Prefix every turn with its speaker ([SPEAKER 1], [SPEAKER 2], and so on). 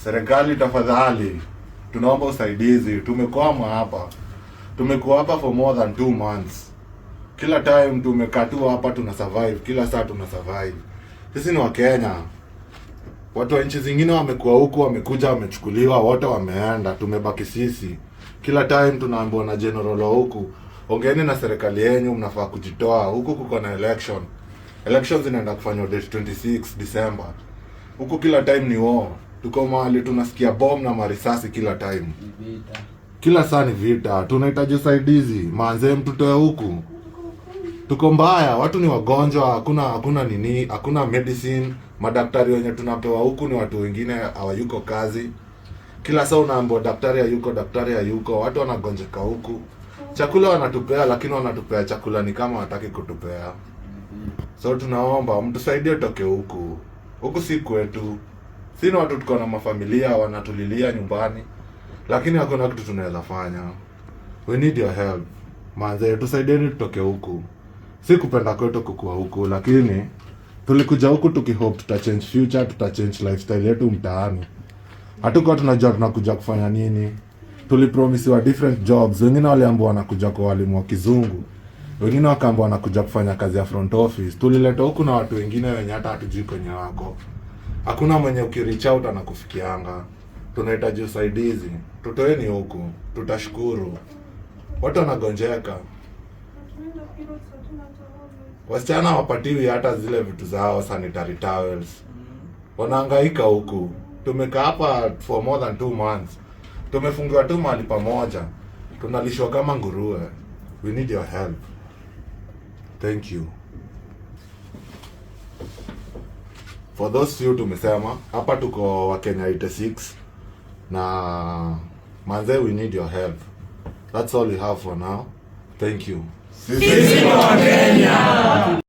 [SPEAKER 1] Serikali tafadhali, tunaomba usaidizi. Tumekwama hapa. Tumekuwa hapa for more than 2 months. Kila time tumekaa tu hapa tuna survive, kila saa tuna survive. Sisi ni Wakenya. Watu wa nchi zingine wamekuwa huku, wamekuja, wamechukuliwa, wote wameenda, tumebaki sisi. Kila time tunaambiwa na general huku, ongeeni na serikali yenu, mnafaa kujitoa. Huku kuko na election. Elections zinaenda kufanywa date 26 December. Huku kila time ni war. Tuko mahali tunasikia bomb na marisasi kila time. Kila saa ni vita. Tunahitaji usaidizi. Manze, mtutoe huku. Tuko mbaya, watu ni wagonjwa, hakuna medicine. Madaktari wenye tunapewa huku ni watu wengine hawayuko kazi. Kila saa unaambiwa daktari hayuko, watu wanagonjeka huku. Chakula wanatupea, lakini wanatupea chakula ni kama hataki kutupea. So tunaomba mtusaidie toke huku. Huku si kwetu. Sina watu, tuko na mafamilia wanatulilia nyumbani, lakini hakuna kitu tunaweza fanya. We need your help. Manze, tusaidieni tutoke huku. Si kupenda kwetu kukua huku, lakini tulikuja huku tukihope tutachange future, tutachange lifestyle yetu mtaani. Hatukuwa tunajua tunakuja kufanya nini. Tulipromisiwa different jobs. Wengine waliambiwa wanakuja kwa walimu wa kizungu. Wengine wakaambiwa wanakuja kufanya kazi ya front office. Tuliletwa huku na watu wengine wenye hata hatujui kwenye wako. Hakuna mwenye ukireach out anakufikianga. Tunahitaji usaidizi. Tutoeni huku. Tutashukuru. Watu wanagonjeka. Wasichana wapatiwi hata zile vitu zao, sanitary towels. Wanahangaika huku. Tumekaa hapa for more than 2 months. Tumefungiwa tu mahali pamoja. Tunalishwa kama nguruwe. We need your help. Thank you. For those few tumesema, hapa tuko Wakenya 86. Na manze, we need your help. That's all we have for now. Thank you.
[SPEAKER 2] Sisi ni Wakenya.